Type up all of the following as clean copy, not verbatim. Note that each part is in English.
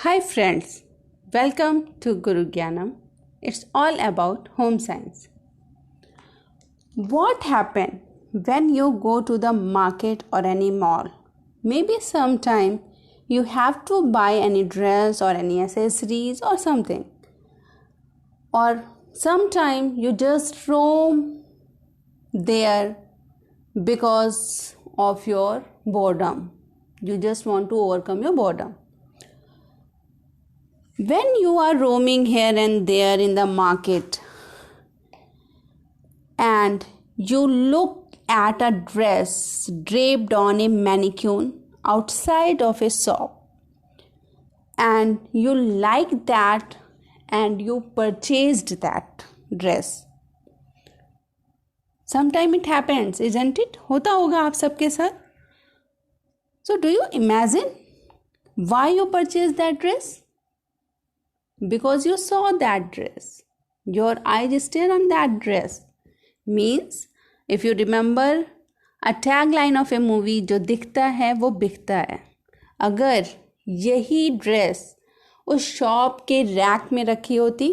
Hi friends, welcome to Guru Gyanam. It's all about home science. What happens when you go to the market or any mall? Maybe sometime you have to buy any dress or any accessories or something. Or sometime you just roam there because of your boredom. You just want to overcome your boredom. When you are roaming here and there in the market and you look at a dress draped on a mannequin outside of a shop and you like that and you purchased that dress. Sometime it happens, isn't it? होता होगा आप सबके साथ. So do you imagine why you purchased that dress? Because you saw that dress. Your eyes stare on that dress. Means, if you remember a tagline of a movie, जो दिखता है वो बिकता है. अगर यही ड्रेस उस शॉप के रैक में रखी होती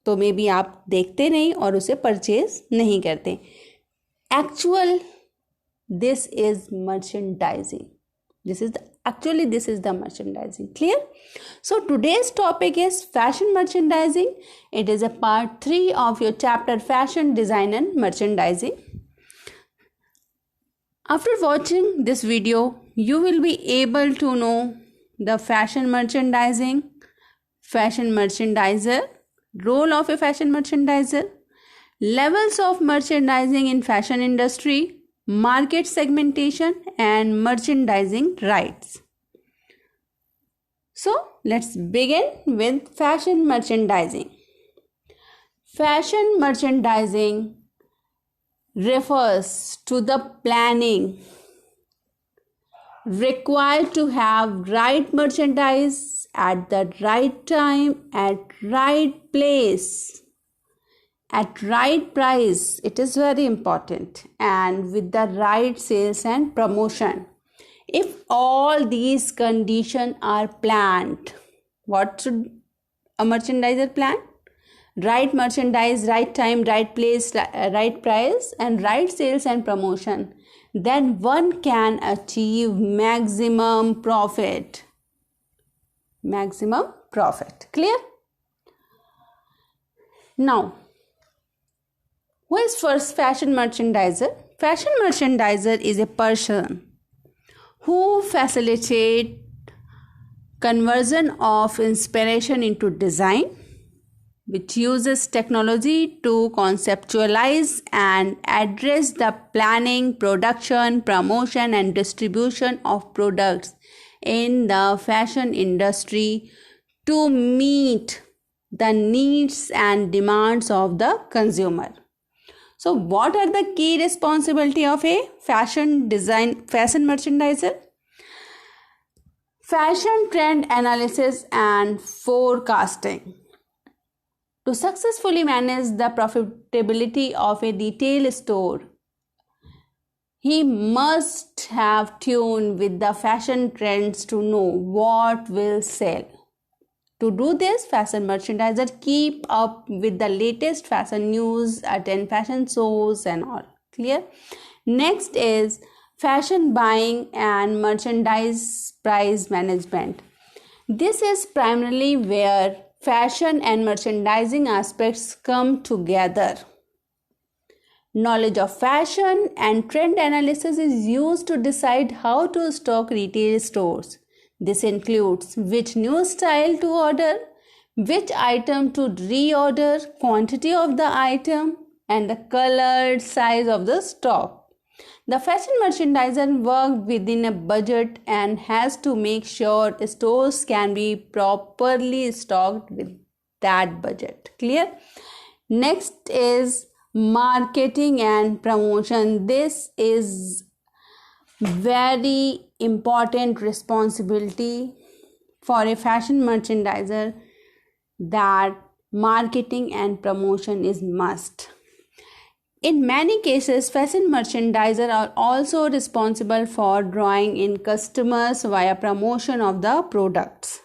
तो मे बी आप देखते नहीं और उसे परचेज नहीं करते. Actual this is merchandising. This is the merchandising. Clear? So today's topic is fashion merchandising. It is a part 3 of your chapter fashion design and merchandising. After watching this video, you will be able to know the fashion merchandising, fashion merchandiser, role of a fashion merchandiser, levels of merchandising in fashion industry, market segmentation and merchandising rights. So let's begin with fashion merchandising. Fashion merchandising refers to the planning required to have right merchandise at the right time, at right place, at right price. It is very important, and with the right sales and promotion. If all these conditions are planned, what should a merchandiser plan? Right merchandise, right time, right place, right price and right sales and promotion. Then one can achieve maximum profit. Maximum profit. Clear? Now, who is first fashion merchandiser? Fashion merchandiser is a person who facilitates conversion of inspiration into design, which uses technology to conceptualize and address the planning, production, promotion and distribution of products in the fashion industry to meet the needs and demands of the consumer. So what are the key responsibility of a fashion merchandiser? Fashion trend analysis and forecasting. To successfully manage the profitability of a retail store, he must have tuned with the fashion trends to know what will sell. To do this, fashion merchandiser keep up with the latest fashion news, attend fashion shows and all. Clear? Next is fashion buying and merchandise price management. This is primarily where fashion and merchandising aspects come together. Knowledge of fashion and trend analysis is used to decide how to stock retail stores. This includes which new style to order, which item to reorder, quantity of the item, and the color, size of the stock. The fashion merchandiser works within a budget and has to make sure stores can be properly stocked with that budget. Clear? Next is marketing and promotion. This is very important responsibility for a fashion merchandiser, that marketing and promotion is must. In many cases, fashion merchandisers are also responsible for drawing in customers via promotion of the products.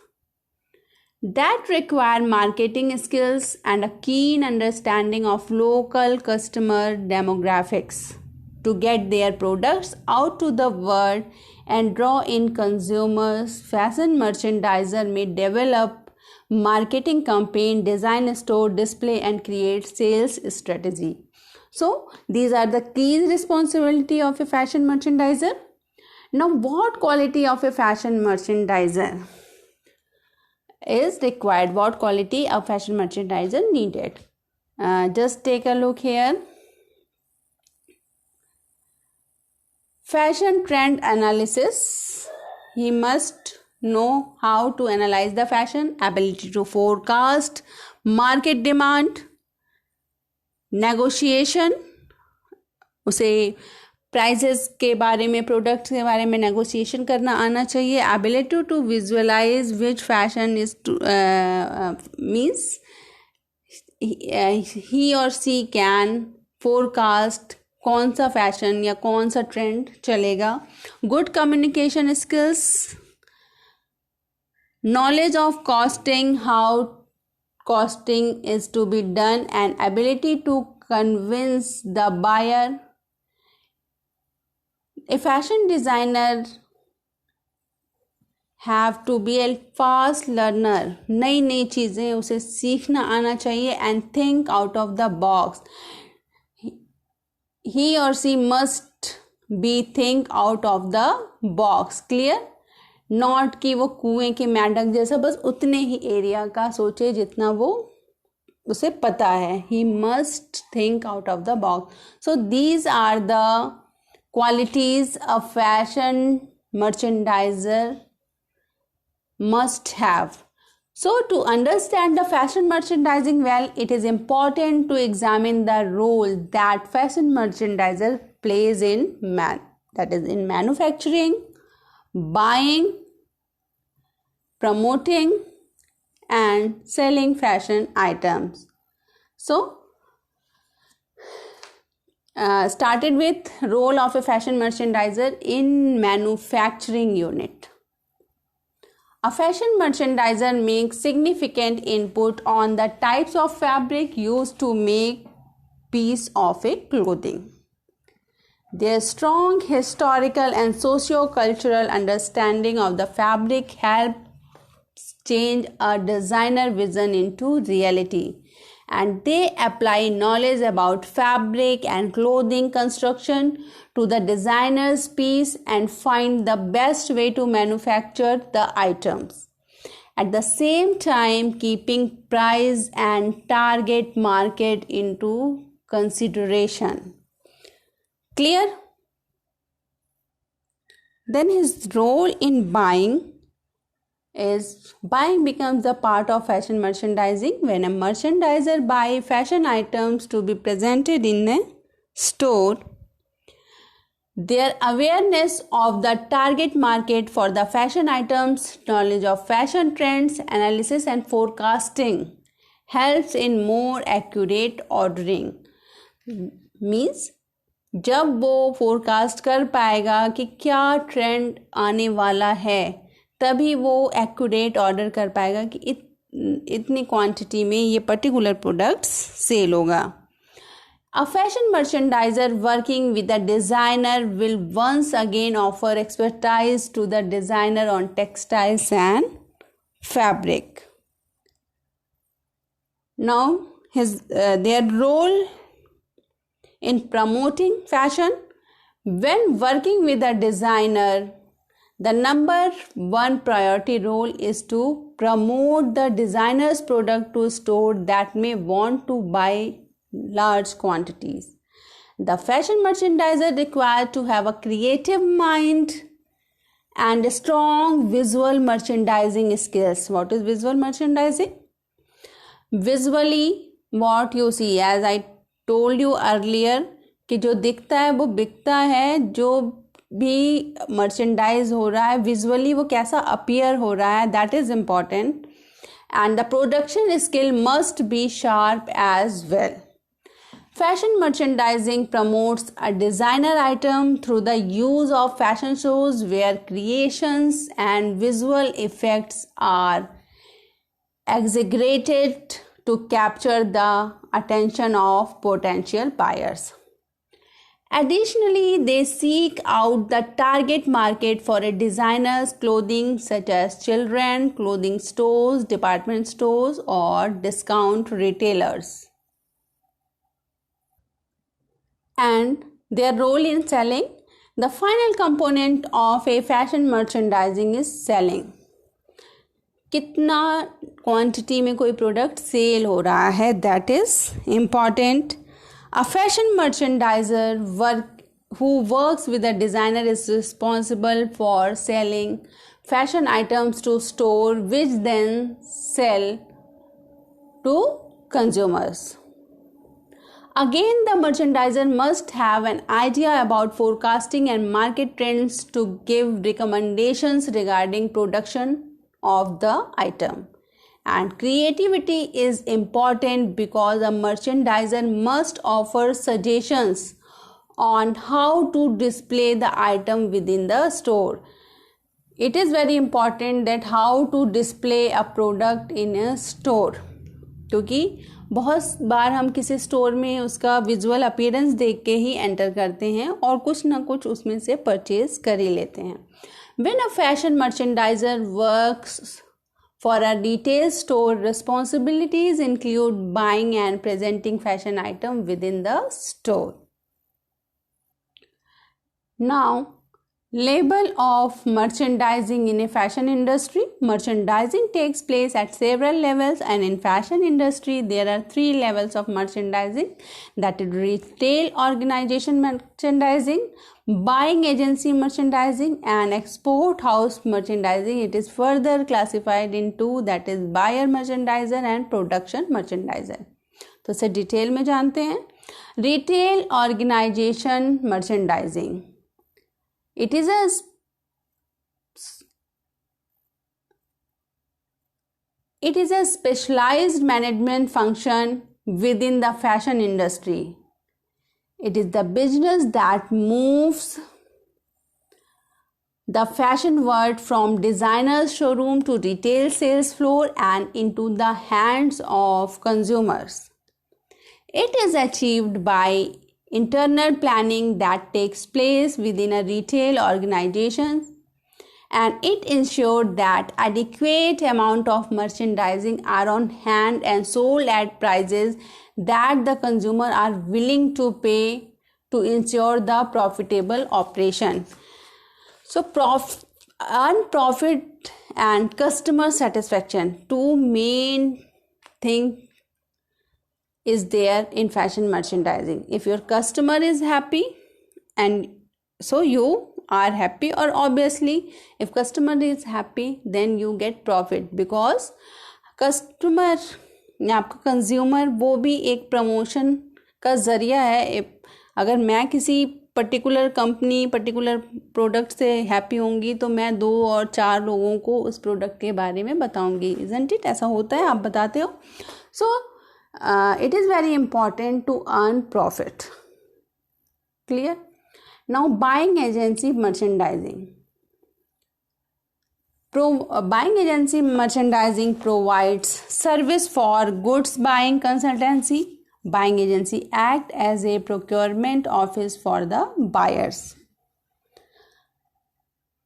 that require marketing skills and a keen understanding of local customer demographics to get their products out to the world and draw in consumers. Fashion merchandiser may develop marketing campaign, design store, display and create sales strategy. So these are the key responsibility of a fashion merchandiser. Now, what quality of a fashion merchandiser is required? What quality of fashion merchandiser needed? Just take a look here. Fashion trend analysis. He must know how to analyze the fashion, ability to forecast market demand, negotiation, उसे prices के बारे में, products के बारे में negotiation करना आना चाहिए. Ability to visualise which fashion is to means he or she can forecast कौन सा फैशन या कौन सा ट्रेंड चलेगा. Good communication skills, knowledge of costing, how costing is to be done, and ability to convince the buyer. A fashion designer have to be a fast learner. नई नई चीज़ें उसे सीखना आना चाहिए and think out of the box. He or she must be think out of the box. Clear? Not कि वो कुएं के मेंढक जैसा बस उतने ही एरिया का सोचे जितना वो उसे पता है. He must think out of the box. So these are the qualities a fashion merchandiser must have. So to understand the fashion merchandising well, it is important to examine the role that fashion merchandiser plays in manufacturing, buying, promoting and selling fashion items. So started with role of a fashion merchandiser in manufacturing unit. A fashion merchandiser makes significant input on the types of fabric used to make piece of a clothing. Their strong historical and socio-cultural understanding of the fabric helps change a designer vision into reality, and they apply knowledge about fabric and clothing construction to the designer's piece and find the best way to manufacture the items. At the same time, keeping price and target market into consideration. Clear? Then his role in buying becomes a part of fashion merchandising. When a merchandiser buys fashion items to be presented in a store, their awareness of the target market for the fashion items, knowledge of fashion trends, analysis and forecasting helps in more accurate ordering. Means जब वो forecast कर पाएगा कि क्या trend आने वाला है, तभी वो एक्यूरेट ऑर्डर कर पाएगा कि इतनी क्वांटिटी में ये पर्टिकुलर प्रोडक्ट्स सेल होगा. A fashion merchandiser working with a designer will once again offer expertise to the designer on textiles and fabric. Now, their role in promoting fashion. When working with a designer, the number one priority role is to promote the designer's product to stores that may want to buy large quantities. The fashion merchandiser required to have a creative mind and strong visual merchandising skills. What is visual merchandising? Visually, what you see, as I told you earlier, कि जो दिखता है वो बिकता है. जो भी merchandise हो रहा है विजुअली वो कैसा अपीयर हो रहा है, that is important. And the production skill must be sharp as well. Fashion merchandising promotes a designer item through the use of fashion shows where creations and visual effects are exaggerated to capture the attention of potential buyers. Additionally, they seek out the target market for a designer's clothing such as children, clothing stores, department stores, or discount retailers. And their role in selling. The final component of a fashion merchandising is selling. कितना quantity में कोई product cell हो रहा है, that is important. A fashion merchandiser who works with a designer is responsible for selling fashion items to store, which then sell to consumers. Again, the merchandiser must have an idea about forecasting and market trends to give recommendations regarding production of the item. And creativity is important because a merchandiser must offer suggestions on how to display the item within the store. It is very important that how to display a product in a store, क्योंकि बहुत बार हम किसी store में उसका visual appearance देख के ही enter करते हैं और कुछ ना कुछ उसमें से परचेज कर ही लेते हैं. When a fashion merchandiser works for a retail store, responsibilities include buying and presenting fashion items within the store. Now, label of merchandising in a fashion industry. Merchandising takes place at several levels, and in fashion industry there are 3 levels of merchandising, that is retail organization merchandising, buying agency merchandising, and export house merchandising. It is further classified in 2, that is buyer merchandiser and production merchandiser. तो इसे detail में जानते हैं. Retail organisation merchandising. It is a specialized management function within the fashion industry. It is the business that moves the fashion world from designer's showroom to retail sales floor and into the hands of consumers. It is achieved by internal planning that takes place within a retail organization, and it ensures that adequate amount of merchandising are on hand and sold at prices that the consumer are willing to pay to ensure the profitable operation. So earn profit and customer satisfaction, 2 main things is there in fashion merchandising. If your customer is happy, and so you are happy, or obviously if customer is happy then you get profit, because customer या आपका consumer वो भी एक promotion का ज़रिया है. अगर मैं किसी पर्टिकुलर कंपनी पर्टिकुलर प्रोडक्ट से हैप्पी होंगी तो मैं 2 और 4 लोगों को उस प्रोडक्ट के बारे में बताऊंगी. Isn't it? ऐसा होता है, आप बताते हो. सो it is very important to earn profit. Clear? Now, buying agency merchandising. Buying agency merchandising provides service for goods buying consultancy. Buying agency act as a procurement office for the buyers.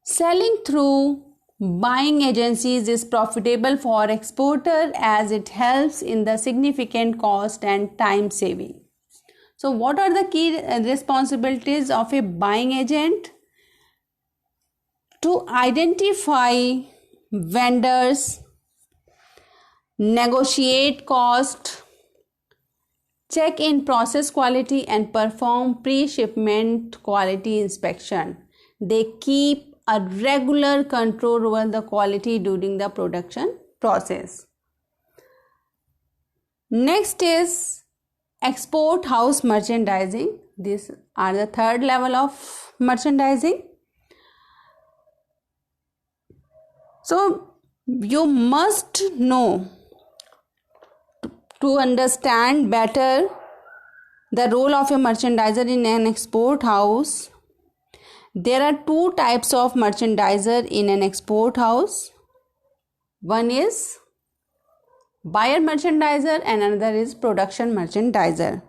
Selling through buying agencies is profitable for exporter as it helps in the significant cost and time saving. So what are the key responsibilities of a buying agent? To identify vendors, negotiate cost, check in process quality, and perform pre-shipment quality inspection. They keep a regular control over the quality during the production process. Next is export house merchandising. These are the 3rd level of merchandising. So you must know to understand better the role of a merchandiser in an export house. There are 2 types of merchandiser in an export house. One is buyer merchandiser and another is production merchandiser.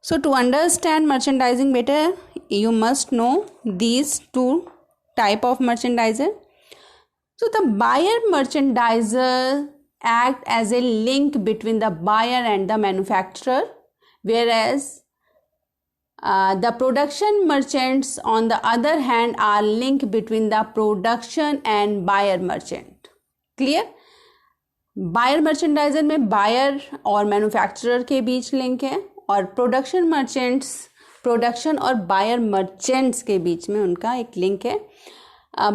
So to understand merchandising better, you must know these two type of merchandiser. So the buyer merchandiser act as a link between the buyer and the manufacturer, whereas the production merchants on the other hand are link between the production and buyer merchant. Clear? Buyer merchandiser में buyer और manufacturer के बीच link है और production merchants production और buyer merchants के बीच में उनका एक लिंक है.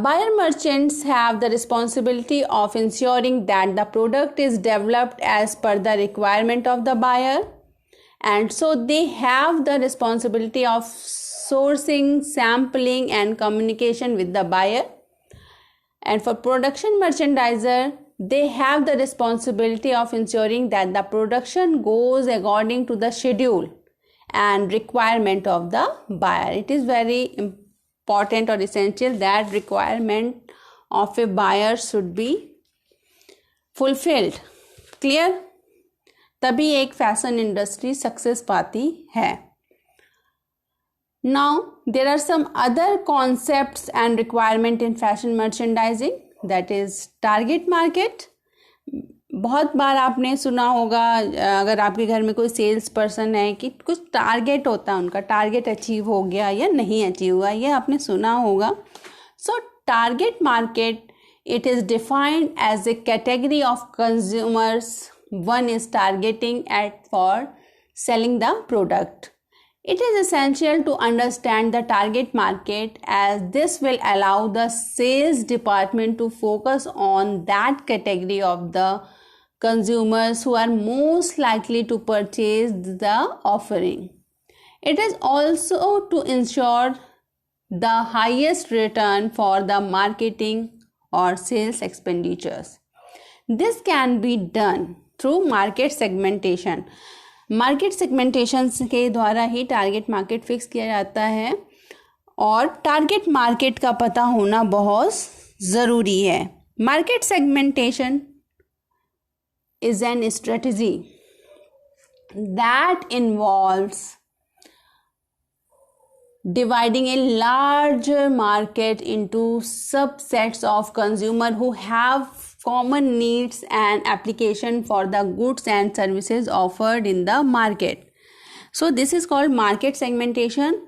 Buyer merchants have the responsibility of ensuring that the product is developed as per the requirement of the buyer, and so they have the responsibility of sourcing, sampling and communication with the buyer. And for production merchandiser, they have the responsibility of ensuring that the production goes according to the schedule and requirement of the buyer. It is very important or essential that requirement of a buyer should be fulfilled. Clear? तभी एक fashion industry success पाती है. Now there are some other concepts and requirement in fashion merchandising, that is target market. बहुत बार आपने सुना होगा, अगर आपके घर में कोई सेल्स पर्सन है, कि कुछ टारगेट होता है, उनका टारगेट अचीव हो गया या नहीं अचीव हुआ, ये आपने सुना होगा. So target market, it is defined as a category of consumers one is targeting at for selling the product. It is essential to understand the target market, as this will allow the sales department to focus on that category of the consumers who are most likely to purchase the offering. It is also to ensure the highest return for the marketing or sales expenditures. This can be done through market segmentation. Market segmentation के द्वारा ही target market fix किया जाता है और target market का पता होना बहुत ज़रूरी है. Market segmentation is an strategy that involves dividing a larger market into subsets of consumer who have common needs and application for the goods and services offered in the market. So this is called market segmentation.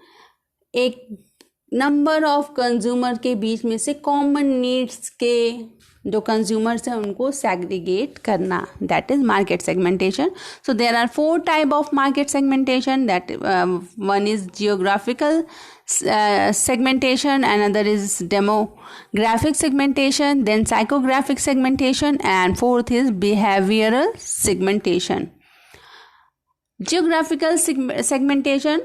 एक number of consumer के बीच में से common needs के जो consumers हैं उनको segregate करना, that is market segmentation. So there are 4 type of market segmentation. That one is geographical segmentation, another is demographic segmentation, then psychographic segmentation, and fourth is behavioral segmentation. Geographical segmentation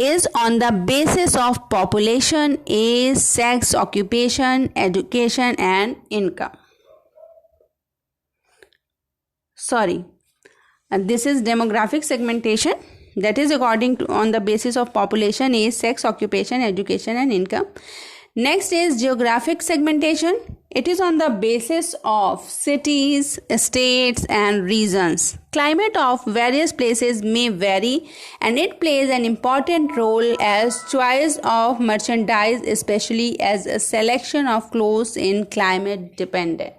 is on the basis of population, age, sex, occupation, education and income. And this is demographic segmentation, that is according to on the basis of population, age, sex, occupation, education and income. Next is geographic segmentation. It is on the basis of cities, states and regions. Climate of various places may vary and it plays an important role as choice of merchandise, especially as a selection of clothes in climate dependent.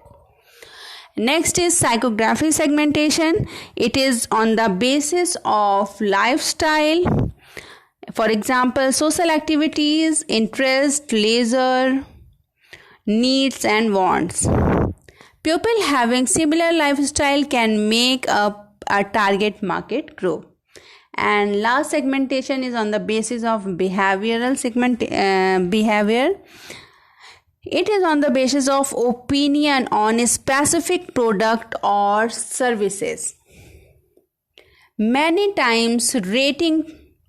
Next is psychographic segmentation. It is on the basis of lifestyle. For example, social activities, interest, leisure, needs and wants. People having similar lifestyle can make up a target market group. And last segmentation is on the basis of behavioral behavior. It is on the basis of opinion on a specific product or services. Many times rating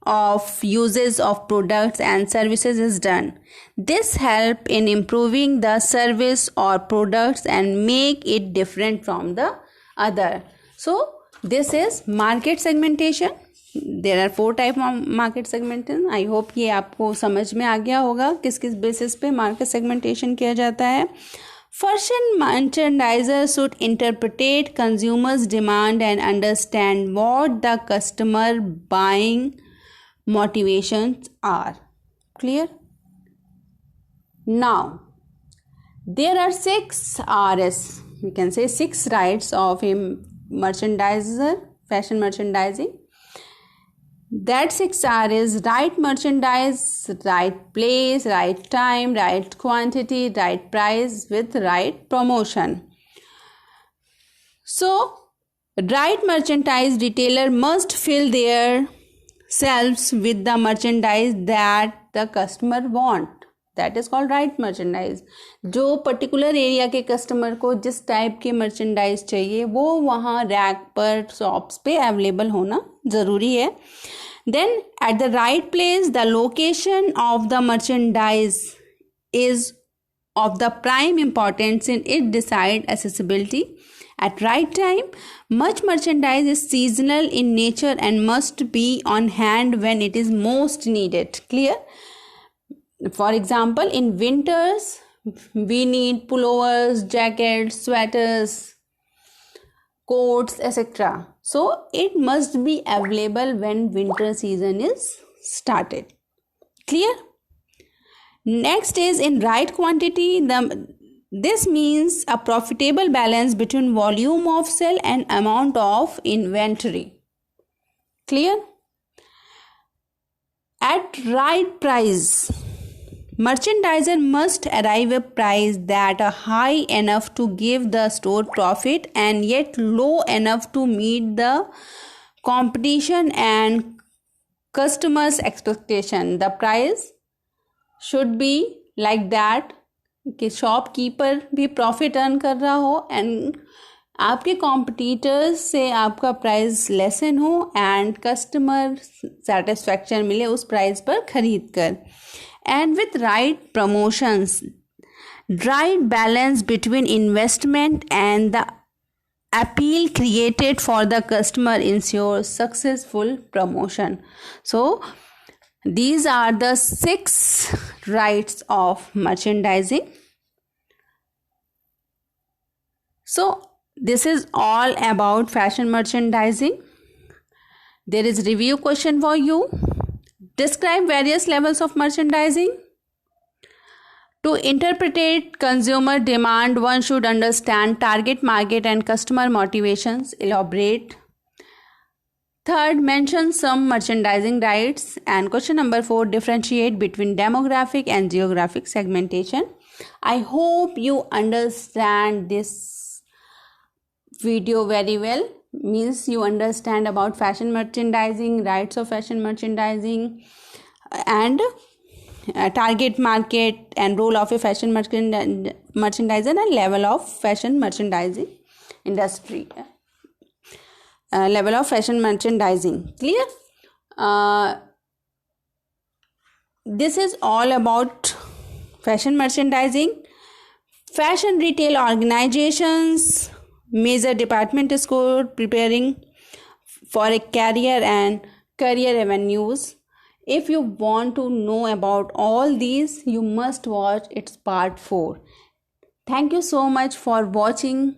of uses of products and services is done. This help in improving the service or products and make it different from the other. So this is market segmentation. There are 4 type of market segmentation. I hope ये आपको समझ में आ गया होगा किस किस basis पे market segmentation किया जाता है. Fashion merchandisers should interpret consumers' demand and understand what the customer buying motivations are. Clear? Now, there are 6 Rs, we can say 6 rights of a merchandiser, fashion merchandising. That 6 R is right merchandise, right place, right time, right quantity, right price with right promotion. So, right merchandise retailer must fill their shelves with the merchandise that the customer want. That is called right merchandise. जो particular area के customer को जिस type के merchandise चाहिए वो वहाँ rack पर shops पे अवेलेबल होना ज़रूरी है. Then at the right place the location of the merchandise is of the prime importance in it decide accessibility. At right time, much merchandise is seasonal in nature and must be on hand when it is most needed. Clear? For example, in winters, we need pullovers, jackets, sweaters, coats, etc. So, it must be available when winter season is started. Clear? Next is in right quantity. This means a profitable balance between volume of sale and amount of inventory. Clear? At right price, merchandiser must arrive a price that are high enough to give the store profit and yet low enough to meet the competition and customers' expectation. The price should be like that कि shopkeeper भी profit earn कर रहा हो and आपके competitors से आपका price lesson हो and customer satisfaction मिले उस प्राइस पर खरीद कर. And with right promotions, right balance between investment and the appeal created for the customer ensures successful promotion. So these are the 6 rights of merchandising. So this is all about fashion merchandising. There is review question for you. Describe various levels of merchandising. To interpret consumer demand, one should understand target market and customer motivations. Elaborate. Third, mention some merchandising rights. And question number 4, differentiate between demographic and geographic segmentation. I hope you understand this video very well. Means you understand about fashion merchandising, rights of fashion merchandising, and target market and role of a fashion merchandiser and level of fashion merchandising industry. Level of fashion merchandising. Clear? This is all about fashion merchandising. Fashion retail organizations, major department store preparing for a career and career avenues. If you want to know about all these, you must watch its part 4. Thank you so much for watching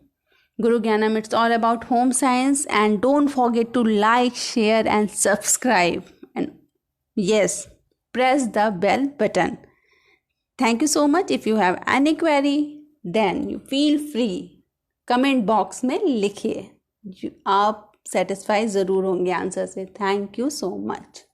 Guru Gyanam. It's all about home science, and don't forget to like, share and subscribe, and yes, press the bell button. Thank you so much. If you have any query, then you feel free, comment box में लिखिए. आप satisfied ज़रूर होंगे answer से. Thank you so much.